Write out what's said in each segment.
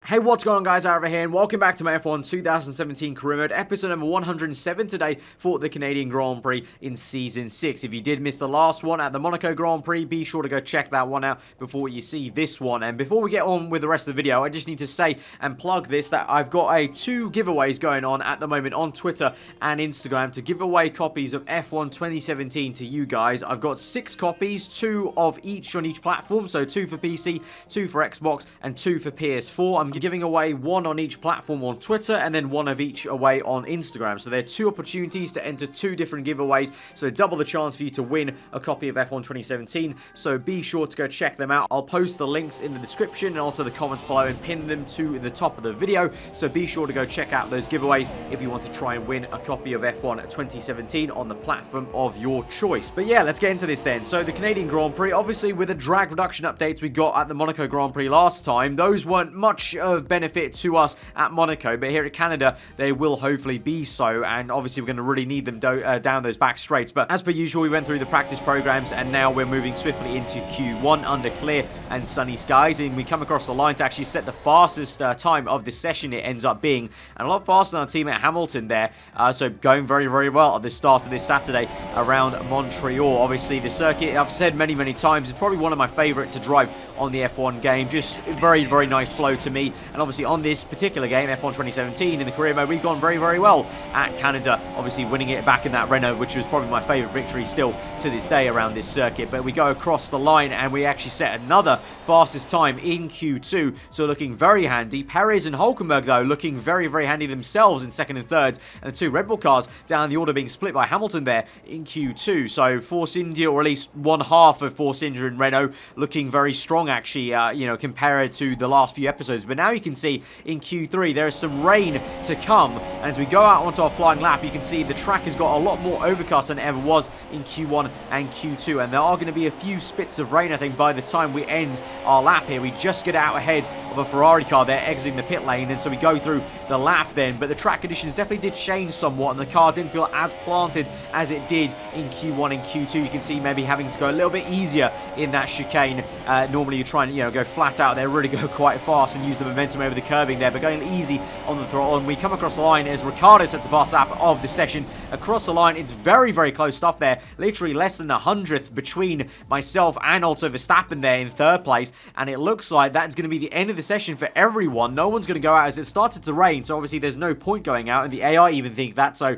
Hey, what's going on, guys? Aarava here, and welcome back to my F1 2017 career mode, episode number 107 today for the Canadian Grand Prix in Season 6. If you did miss the last one at the Monaco Grand Prix, be sure to go check that one out before you see this one. And before we get on with the rest of the video, I just need to say and plug this, that I've got two giveaways going on at the moment on Twitter and Instagram to give away copies of F1 2017 to you guys. I've got 6 copies, 2 of each on each platform, so 2 for PC, 2 for Xbox, and 2 for PS4. I'm giving away 1 on each platform on Twitter and then 1 of each away on Instagram. So there are 2 opportunities to enter 2 different giveaways, so double the chance for you to win a copy of F1 2017. So be sure to go check them out. I'll post the links in the description and also the comments below and pin them to the top of the video. So be sure to go check out those giveaways if you want to try and win a copy of F1 2017 on the platform of your choice. But yeah, let's get into this then. So the Canadian Grand Prix, obviously with the drag reduction updates we got at the Monaco Grand Prix last time, those weren't much of benefit to us at Monaco, but here at Canada they will hopefully be so, and obviously we're going to really need them down those back straights. But as per usual, we went through the practice programs and now we're moving swiftly into Q1 under clear and sunny skies, and we come across the line to actually set the fastest time of this session. It ends up being, and a lot faster than our teammate Hamilton there, so going very, very well at the start of this Saturday around Montreal. Obviously the circuit, I've said many times, is probably one of my favorite to drive on the F1 game. Just very, very nice flow to me, and obviously on this particular game, F1 2017, in the career mode, we've gone very, very well at Canada, obviously winning it back in that Renault, which was probably my favourite victory still to this day around this circuit. But we go across the line and we actually set another fastest time in Q2, so looking very handy. Perez and Hulkenberg, though, looking very, very handy themselves in second and third, and the 2 Red Bull cars down the order being split by Hamilton there in Q2. So Force India, or at least one half of Force India and Renault, looking very strong actually, compared to the last few episodes. But now you can see in Q3 there is some rain to come, and as we go out onto our flying lap, you can see the track has got a lot more overcast than it ever was in Q1 and Q2, and there are going to be a few spits of rain, I think, by the time we end our lap here. We just get out ahead of a Ferrari car there exiting the pit lane, and so we go through the lap then, but the track conditions definitely did change somewhat and the car didn't feel as planted as it did in Q1 and Q2. You can see maybe having to go a little bit easier in that chicane. Normally you try and go flat out there, really go quite fast and use the momentum over the curbing there, but going easy on the throttle. And we come across the line as Ricciardo sets the fast lap of the session across the line. It's very, very close stuff there, literally less than a 100th between myself and also Verstappen there in third place, and it looks like that's going to be the end of the session for everyone. No one's going to go out as it started to rain, so obviously there's no point going out, and the AI even think that, so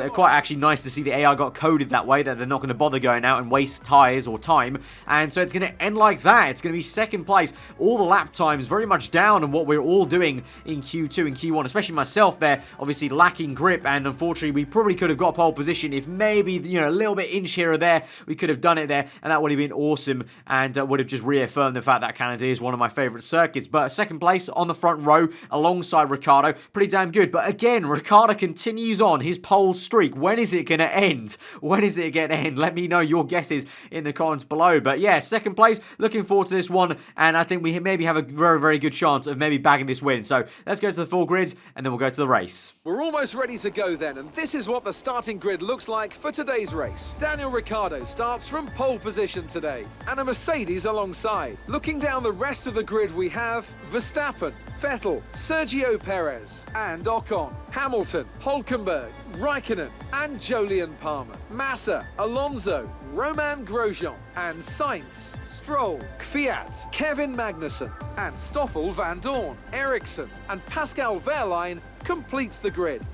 quite actually nice to see the AI got coded that way, that they're not going to bother going out and waste tyres or time. And so it's going to end like that. It's going to be second place, all the lap times very much down on what we're all doing in Q2 and Q1, especially myself there, obviously lacking grip, and unfortunately we probably could have got pole position if maybe, a little bit inch here or there, we could have done it there, and that would have been awesome, and would have just reaffirmed the fact that Canada is one of my favourite circuits. But second place on the front row alongside Ricciardo, pretty damn good. But again, Ricciardo continues on his pole streak. When is it going to end? When is it going to end? Let me know your guesses in the comments below. But yeah, second place, looking forward to this one, and I think we maybe have a very, very good chance of maybe bagging this win. So let's go to the full grid and then we'll go to the race. We're almost ready to go then, and this is what the starting grid looks like for today's race. Daniel Ricciardo starts from pole position today, and a Mercedes alongside. Looking down the rest of the grid, we have Verstappen, Vettel, Sergio Perez, and Ocon, Hamilton, Hulkenberg, Raikkonen, and Jolyon Palmer, Massa, Alonso, Romain Grosjean, and Sainz, Stroll, Kvyat, Kevin Magnussen, and Stoffel van Dorn. Ericsson and Pascal Wehrlein completes the grid.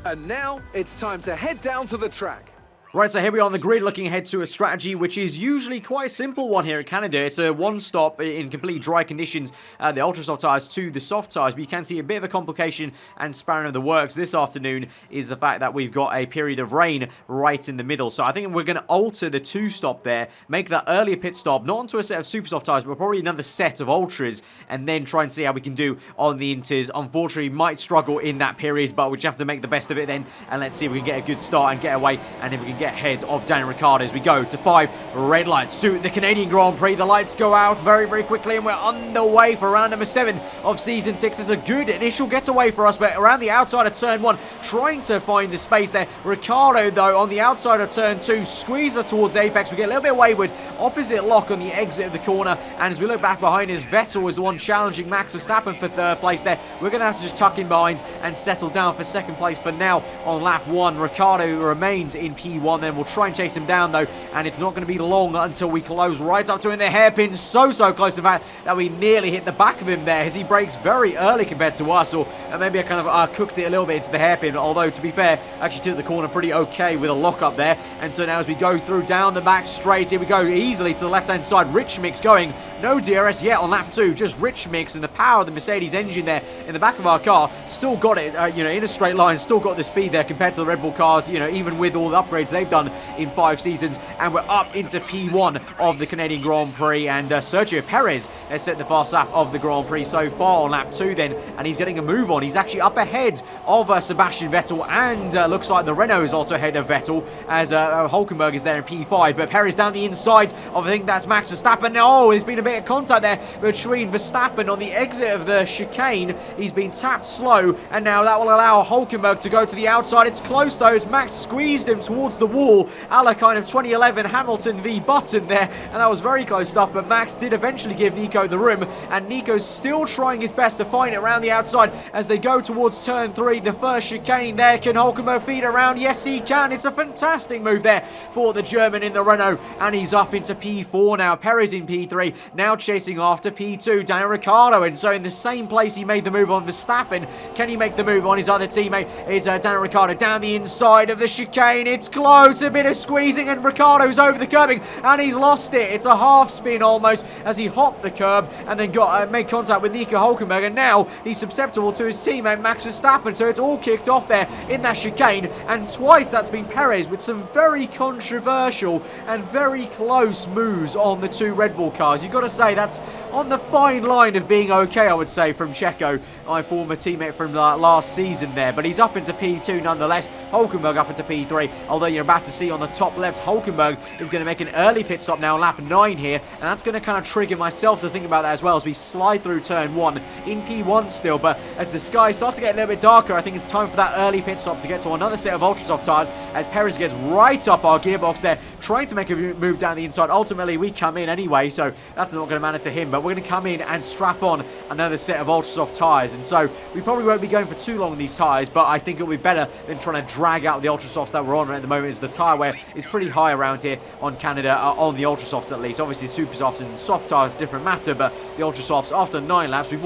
And now it's time to head down to the track. Right, so here we are on the grid looking ahead to a strategy which is usually quite a simple one here at Canada. It's a one-stop in completely dry conditions, the ultra-soft tyres to the soft tyres, but you can see a bit of a complication and spanner in the works this afternoon is the fact that we've got a period of rain right in the middle. So I think we're going to alter the two-stop there, make that earlier pit stop, not onto a set of super soft tyres, but probably another set of ultras, and then try and see how we can do on the inters. Unfortunately, might struggle in that period, but we just have to make the best of it then, and let's see if we can get a good start and get away, and if we can get ahead of Daniel Ricciardo as we go to 5 red lights to the Canadian Grand Prix. The lights go out very, very quickly, and we're underway for round number 7 of Season 6. It's a good initial getaway for us, but around the outside of Turn 1, trying to find the space there. Ricciardo, though, on the outside of Turn 2, squeezer towards the apex. We get a little bit wayward, opposite lock on the exit of the corner, and as we look back behind us, Vettel is the one challenging Max Verstappen for 3rd place there. We're going to have to just tuck in behind and settle down for 2nd place for now on lap 1. Ricciardo remains in P1, then we'll try and chase him down, though, and it's not going to be long until we close right up to him. The hairpin so close, in fact, that we nearly hit the back of him there as he brakes very early compared to us, or maybe I kind of cooked it a little bit into the hairpin, although to be fair, actually took the corner pretty okay with a lock up there. And so now as we go through down the back straight, here we go easily to the left hand side. Rich Mix going, no DRS yet on lap 2, just Rich Mix, and the power of the Mercedes engine there in the back of our car still got it, in a straight line, still got the speed there compared to the Red Bull cars, even with all the upgrades they've done in 5 seasons. And we're up into P1 of the Canadian Grand Prix, and Sergio Perez has set the fast lap of the Grand Prix so far on lap 2 then, and he's getting a move on. He's actually up ahead of Sebastian Vettel, and looks like the Renault is also ahead of Vettel as Hülkenberg is there in P5, but Perez down the inside of, I think that's Max Verstappen. Oh, there's been a bit of contact there between Verstappen on the exit of the chicane. He's been tapped slow, and now that will allow Hülkenberg to go to the outside. It's close though, as Max squeezed him towards the wall, a la kind of 2011 Hamilton v Button there, and that was very close stuff, but Max did eventually give Nico the room, and Nico's still trying his best to find it around the outside as they go towards turn 3, the first chicane there. Can Hülkenberg feed around? Yes, he can. It's a fantastic move there for the German in the Renault, and he's up into P4 now. Perez in P3, now chasing after P2, Daniel Ricciardo, and so in the same place he made the move on Verstappen, can he make the move on his other teammate? It's Daniel Ricciardo down the inside of the chicane. It's close, a bit of squeezing, and Ricciardo's over the curbing, and he's lost it. It's a half spin almost as he hopped the curb and then got made contact with Nico Hülkenberg, and now he's susceptible to his teammate Max Verstappen, so it's all kicked off there in that chicane, and twice that's been Perez with some very controversial and very close moves on the 2 Red Bull cars. You've got to say that's on the fine line of being okay, I would say, from Checo, my former teammate from last season there, but he's up into P2 nonetheless. Hülkenberg up into P3, although you're about to see on the top left, Hülkenberg is going to make an early pit stop now, lap 9 here, and that's going to kind of trigger myself to think about that as well as we slide through turn 1 in P1 still, but as the skies start to get a little bit darker, I think it's time for that early pit stop to get to another set of ultra soft tyres as Perez gets right up our gearbox there, trying to make a move down the inside. Ultimately, we come in anyway, so that's not going to matter to him, but we're going to come in and strap on another set of ultra soft tyres, and so we probably won't be going for too long on these tyres, but I think it'll be better than trying to drag out the ultra softs that we're on at the moment, as the tyre wear is pretty high around here on Canada, on the ultra softs at least. Obviously, super softs and soft tyres, different matter, but the ultra softs, after 9 laps, we've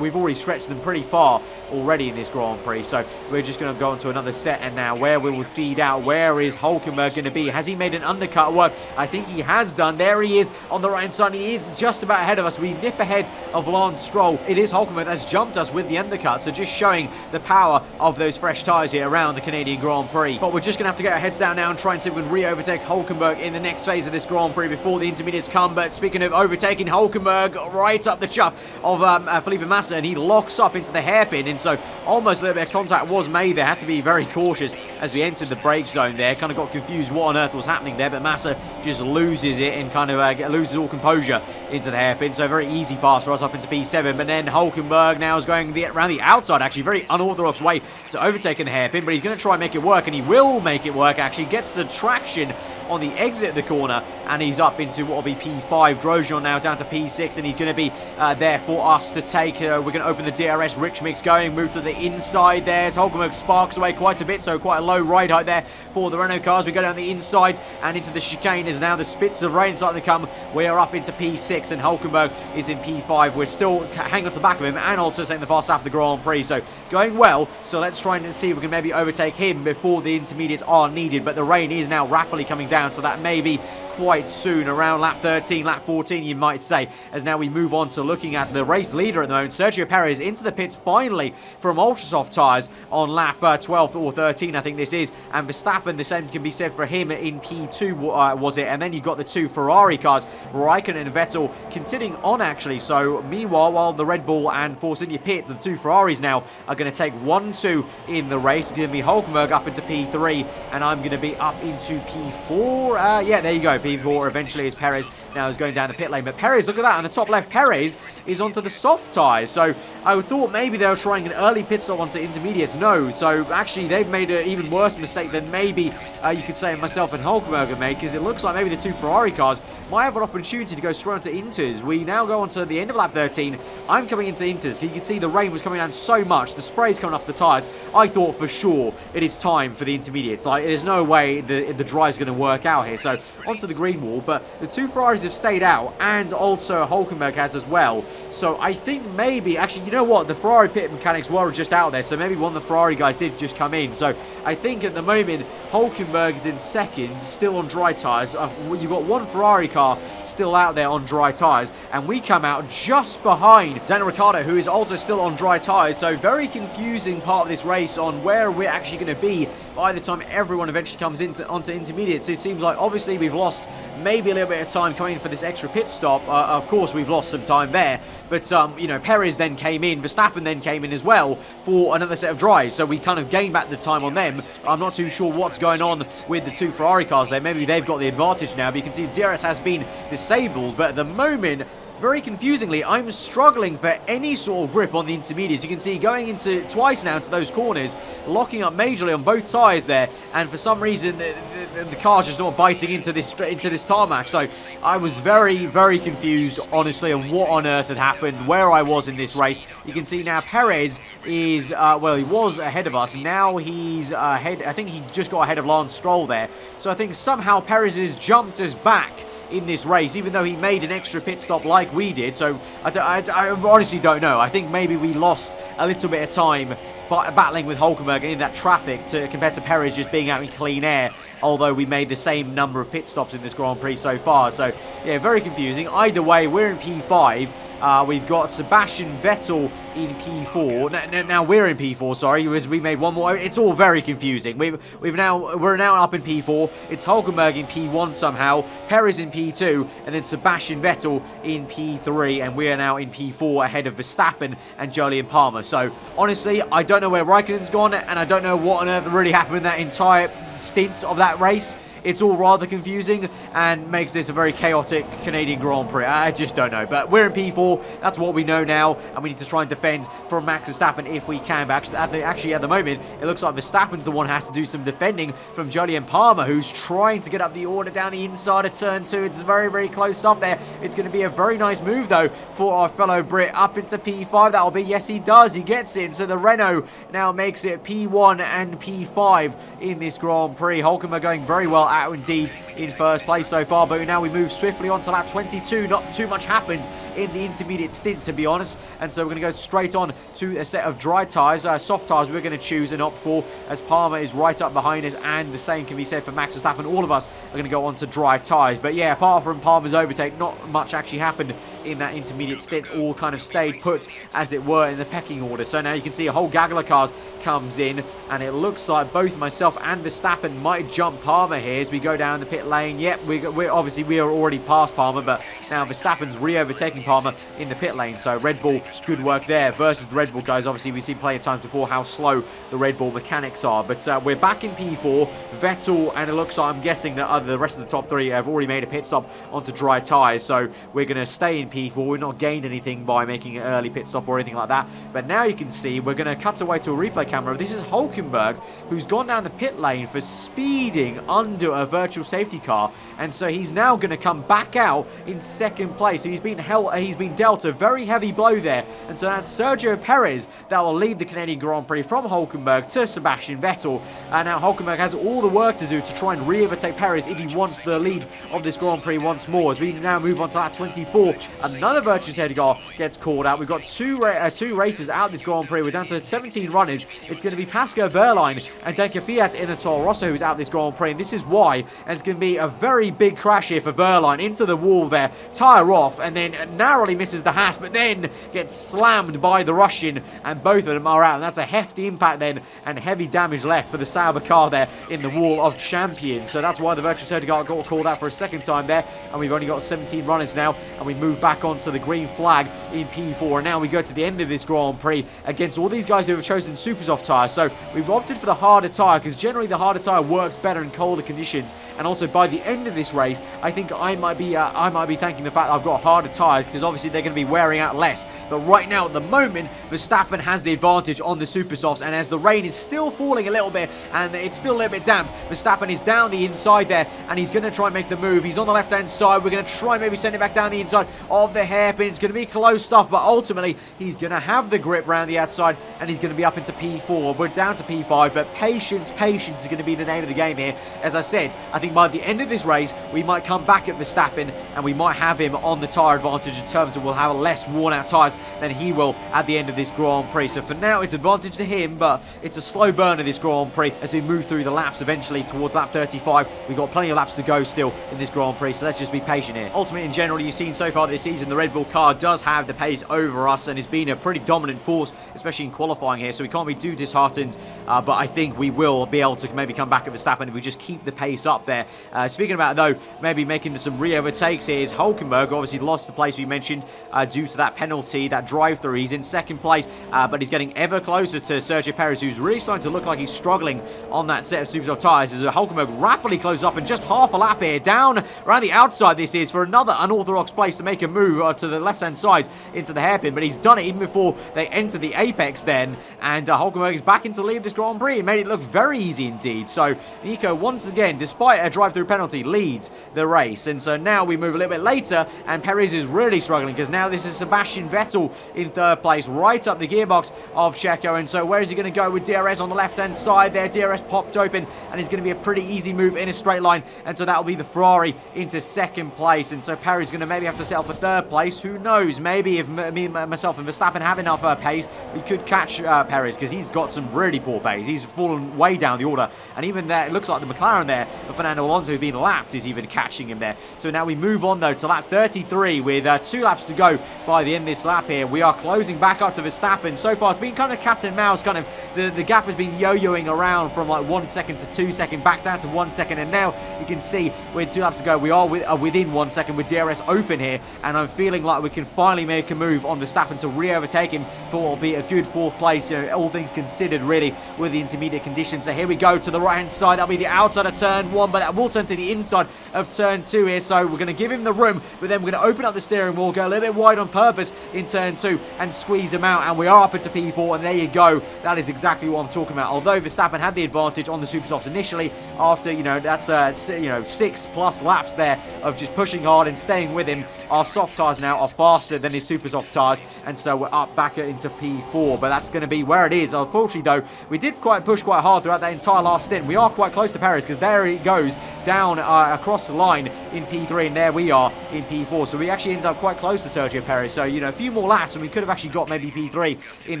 already stretched them pretty far already in this Grand Prix, so we're just going to go on to another set. And now, where will we feed out? Where is Hülkenberg going to be? Has he made an undercut work? I think he has done. There he is on the right hand side. He is just about ahead of us. We nip ahead of Lance Stroll. It is Hülkenberg that's jumped us with the undercut, so just showing the power of those fresh tyres here around the Canadian Grand Prix. But we're just going to have to get our heads down now and try and see if we can re-overtake Hülkenberg in the next phase of this Grand Prix before the intermediates come. But speaking of overtaking, Hülkenberg right up the chuff of Felipe Massa, and he locks up into the hairpin, and so almost a little bit of contact was made there. Had to be very cautious as we entered the brake zone there. Kind of got confused what on earth was happening there, but Massa just loses it and kind of loses all composure into the hairpin. So very easy pass for us up into P7, but then Hülkenberg now is going around the outside, actually very unorthodox way to overtaking the hairpin, but he's going to try and make it work, and he will make it work. Actually gets the traction on the exit of the corner, and he's up into what will be P5. Grosjean now down to P6, and he's going to be there for us to take. We're going to open the DRS. Rich Mix going, move to the inside there as Hülkenberg sparks away quite a bit, so quite a low ride height there for the Renault cars. We go down the inside and into the chicane as now the spits of rain starting to come. We are up into P6, and Hülkenberg is in P5. We're still hanging on to the back of him and also taking the fast lap of the Grand Prix, so going well. So let's try and see if we can maybe overtake him before the intermediates are needed, but the rain is now rapidly coming down, so that may be quite soon, around lap 13, lap 14, you might say, as now we move on to looking at the race leader at the moment. Sergio Perez into the pits finally from Ultrasoft tyres on lap 12 or 13, I think this is, and Verstappen, the same can be said for him in P2, was it? And then you've got the two Ferrari cars, Raikkonen and Vettel, continuing on actually. So meanwhile, while the Red Bull and Force India pit, the two Ferraris now are going to take 1-2 in the race. It's going to be Hulkenberg up into P3, and I'm going to be up into P4. Yeah, there you go, P4 eventually, as Perez now is going down the pit lane. But Perez, look at that, on the top left, Perez is onto the soft tyres. So I thought maybe they were trying an early pit stop onto intermediates. No, so actually they've made an even worse mistake than maybe you could say myself and Hulkenberg have made, because it looks like maybe the two Ferrari cars might have an opportunity to go straight onto Inters. We now go on to the end of lap 13. I'm coming into Inters. You can see the rain was coming down so much, the spray's coming off the tyres. I thought for sure it is time for the intermediates. Like, there's no way the dry is going to work out here. So onto the green wall, but the two Ferraris have stayed out, and also Hulkenberg has as well. So I think maybe, actually, you know what? The Ferrari pit mechanics were just out there, so maybe one of the Ferrari guys did just come in. So I think at the moment, Hulkenberg is in second, still on dry tyres. You've got one Ferrari car still out there on dry tyres, and we come out just behind Daniel Ricciardo, who is also still on dry tyres. So very confusing part of this race on where we're actually going to be by the time everyone eventually comes onto intermediates. It seems like obviously we've lost maybe a little bit of time coming in for this extra pit stop. Of course, we've lost some time there, but you know, Perez then came in, Verstappen then came in as well for another set of dries, so we kind of gained back the time on them. I'm not too sure what's going on with the two Ferrari cars there. Maybe they've got the advantage now, but you can see DRS has been disabled. But at the moment, very confusingly, I'm struggling for any sort of grip on the intermediates. You can see going into twice now to those corners, locking up majorly on both tyres there, and for some reason the car's just not biting into this tarmac. So I was very, very confused, honestly, on what on earth had happened, where I was in this race. You can see now Perez is, well, he was ahead of us. Now he's ahead. I think he just got ahead of Lance Stroll there. So I think somehow Perez has jumped us back in this race, even though he made an extra pit stop like we did. So I honestly don't know. I think maybe we lost a little bit of time battling with Hulkenberg in that traffic compared to Perez just being out in clean air, although we made the same number of pit stops in this Grand Prix so far. So yeah, very confusing. Either way, we're in P5. We've got Sebastian Vettel in P4. Now we're in P4, sorry, as we made one more. It's all very confusing. We're now up in P4. It's Hulkenberg in P1 somehow, Perez in P2, and then Sebastian Vettel in P3, and we are now in P4 ahead of Verstappen and Jolyon Palmer. So honestly, I don't know where Raikkonen's gone, and I don't know what on earth really happened in that entire stint of that race. It's all rather confusing and makes this a very chaotic Canadian Grand Prix. I just don't know. But we're in P4. That's what we know now. And we need to try and defend from Max Verstappen if we can. But actually, at the moment, it looks like Verstappen's the one who has to do some defending from Jolyon Palmer, who's trying to get up the order down the inside of turn 2. It's very, very close stuff there. It's going to be a very nice move, though, for our fellow Brit up into P5. That'll be, yes, he does. He gets it. So the Renault now makes it P1 and P5 in this Grand Prix. Hulkenberg going very well out indeed in first place so far, but now we move swiftly on to lap 22. Not too much happened in the intermediate stint, to be honest, and so we're going to go straight on to a set of dry tyres, soft tyres we're going to choose and opt for, as Palmer is right up behind us, and the same can be said for Max Verstappen. All of us are going to go on to dry tyres. But yeah, apart from Palmer's overtake, not much actually happened in that intermediate stint. All kind of stayed put, as it were, in the pecking order. So now you can see a whole gaggle of cars comes in, and it looks like both myself and Verstappen might jump Palmer here as we go down the pit lane. Yep, we're obviously we are already past Palmer, but now Verstappen's re-overtaking Palmer in the pit lane. So Red Bull, good work there versus the Red Bull guys. Obviously, we've seen plenty of times before how slow the Red Bull mechanics are. But we're back in P4. Vettel, and it looks like, I'm guessing that the rest of the top three have already made a pit stop onto dry tyres. So we're going to stay in P4. We've not gained anything by making an early pit stop or anything like that. But now you can see we're going to cut away to a replay camera. This is Hulkenberg, who's gone down the pit lane for speeding under a virtual safety car, and so he's now going to come back out in second place. So he's been dealt a very heavy blow there, and so that's Sergio Perez that will lead the Canadian Grand Prix from Hulkenberg to Sebastian Vettel. And now Hulkenberg has all the work to do to try and re-overtake Perez if he wants the lead of this Grand Prix once more, as we now move on to lap 24 Another Virtuous Edgar gets called out. We've got two races out this Grand Prix. We're down to 17 runners. It's going to be Pascal Wehrlein and Denker Fiat in a Toro Rosso who's out this Grand Prix. And this is why. And it's going to be a very big crash here for Wehrlein into the wall there. Tyre off and then narrowly misses the Haas, but then gets slammed by the Russian. And both of them are out. And that's a hefty impact then and heavy damage left for the Sauber car there in the wall of champions. So that's why the Virtuous Edgar got called out for a second time there. And we've only got 17 runners now. And we move back onto the green flag in P4. And now we go to the end of this Grand Prix against all these guys who have chosen super soft tyres. So we've opted for the harder tyre because generally the harder tyre works better in colder conditions. And also by the end of this race, I think I might be thanking the fact that I've got harder tyres because obviously they're going to be wearing out less. But right now at the moment, Verstappen has the advantage on the super softs. And as the rain is still falling a little bit and it's still a little bit damp, Verstappen is down the inside there and he's going to try and make the move. He's on the left hand side. We're going to try and maybe send it back down the inside of the hairpin. It's going to be close stuff, but ultimately he's going to have the grip around the outside and he's going to be up into P4. We're down to P5, but patience is going to be the name of the game here. As I said, I think by the end of this race, we might come back at Verstappen and we might have him on the tyre advantage in terms of we'll have less worn out tyres than he will at the end of this Grand Prix. So for now, it's advantage to him, but it's a slow burn of this Grand Prix as we move through the laps eventually towards lap 35. We've got plenty of laps to go still in this Grand Prix, so let's just be patient here. Ultimately, in general, you've seen so far this season, the Red Bull car does have the pace over us and has been a pretty dominant force, especially in qualifying here, so we can't be too disheartened, but I think we will be able to maybe come back at Verstappen if we just keep the pace up there. Speaking about, though, maybe making some re-overtakes here is Hülkenberg. Obviously lost the place we mentioned due to that penalty, that drive-through. He's in second place, but he's getting ever closer to Sergio Perez, who's really starting to look like he's struggling on that set of super soft tyres as Hülkenberg rapidly closes up in just half a lap here. Down around the outside this is for another unorthodox place to make a move to the left-hand side into the hairpin, but he's done it even before they enter the apex then, and Hülkenberg is back into the lead of this Grand Prix. It made it look very easy indeed. So Nico, once again, despite a drive-through penalty, leads the race. And so now we move a little bit later, and Perez is really struggling because now this is Sebastian Vettel in third place, right up the gearbox of Checo. And so where is he going to go with DRS on the left-hand side there? DRS popped open, and it's going to be a pretty easy move in a straight line. And so that will be the Ferrari into second place. And so Perez is going to maybe have to settle for third place. Who knows? Maybe if myself and Verstappen have enough pace, we could catch Perez because he's got some really poor pace. He's fallen way down the order. And even there, it looks like the McLaren there, Fernando Alonso, who's been lapped, is even catching him there. So now we move on, though, to lap 33 with 2 laps to go by the end of this lap here. We are closing back up to Verstappen. So far, it's been kind of cat and mouse, kind of the gap has been yo-yoing around from like 1 second to 2 seconds, back down to 1 second. And now you can see with 2 laps to go, we are within 1 second with DRS open here. And I'm feeling like we can finally make a move on Verstappen to re-overtake him for what will be a good 4th place, you know, all things considered, really, with the intermediate conditions. So here we go to the right-hand side. That'll be the outside of turn 1, but that will turn to the inside of turn 2 here. So we're going to give him the room, but then we're going to open up the steering wheel, go a little bit wide on purpose in turn 2 and squeeze him out. And we are up into P4, and there you go. That is exactly what I'm talking about. Although Verstappen had the advantage on the super softs initially, after, you know, that's 6+ laps there of just pushing hard and staying with him, our soft tyres now are faster than his super soft tyres, and so we're up back into P4. But that's going to be where it is. Unfortunately, though, we did push quite hard throughout that entire last stint. We are quite close to Perez because there he goes down across the line in P3, and there we are in P4. So we actually ended up quite close to Sergio Perez. So, you know, a few more laps and we could have actually got maybe P3 in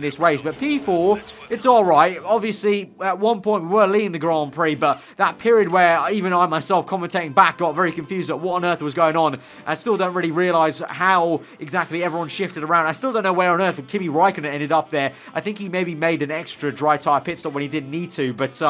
this race. But P4, it's all right. Obviously, at one point we were leading the Grand Prix, but that period where even I myself commentating back got very confused at what on earth was going on. I still don't really realise how exactly everyone shifted around. I still don't know where on earth Kimi Raikkonen ended up there. I think he maybe made an extra dry tyre pit stop when he didn't need to, but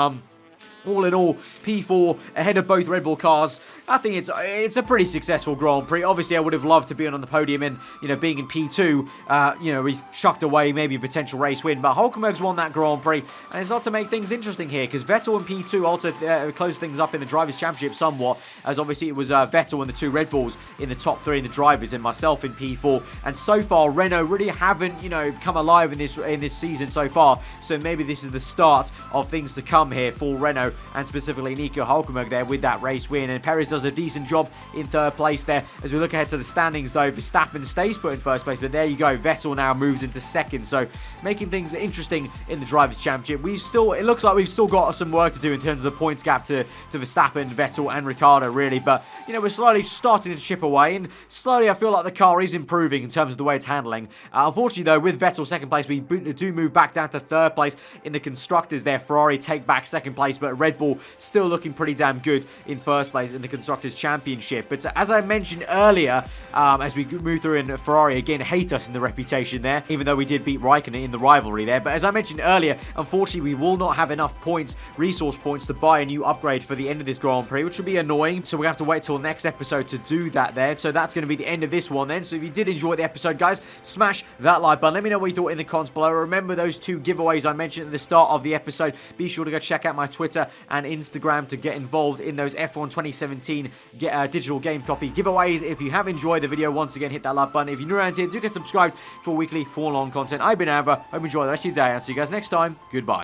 all in all, P4 ahead of both Red Bull cars. I think it's a pretty successful Grand Prix. Obviously, I would have loved to be on the podium and, you know, being in P2, we chucked away maybe a potential race win. But Hülkenberg's won that Grand Prix, and it's not to make things interesting here because Vettel in P2 also closed things up in the Drivers' Championship somewhat, as obviously it was Vettel and the 2 Red Bulls in the top 3 in the drivers and myself in P4. And so far, Renault really haven't, you know, come alive in this season so far. So maybe this is the start of things to come here for Renault Ricciardo and specifically Nico Hülkenberg there with that race win. And Perez does a decent job in third place there. As we look ahead to the standings though, Verstappen stays put in first place, but there you go, Vettel now moves into second, so making things interesting in the Drivers' Championship. It looks like we've still got some work to do in terms of the points gap to Verstappen, Vettel and Ricciardo really, but you know, we're slowly starting to chip away, and slowly I feel like the car is improving in terms of the way it's handling. Unfortunately though, with Vettel second place, we do move back down to third place in the Constructors there. Ferrari take back second place, but Red Bull still looking pretty damn good in first place in the Constructors' Championship. But as I mentioned earlier, as we move through in Ferrari, again, hate us in the reputation there, even though we did beat Raikkonen in the rivalry there. But as I mentioned earlier, unfortunately, we will not have enough points, resource points, to buy a new upgrade for the end of this Grand Prix, which will be annoying. So we have to wait till next episode to do that there. So that's going to be the end of this one then. So if you did enjoy the episode, guys, smash that like button. Let me know what you thought in the comments below. Remember those 2 giveaways I mentioned at the start of the episode. Be sure to go check out my Twitter and Instagram to get involved in those F1 2017 digital game copy giveaways. If you have enjoyed the video, once again, hit that like button. If you're new around here, do get subscribed for weekly Formula 1 content. I've been aarava. Hope you enjoy the rest of your day. I'll see you guys next time. Goodbye.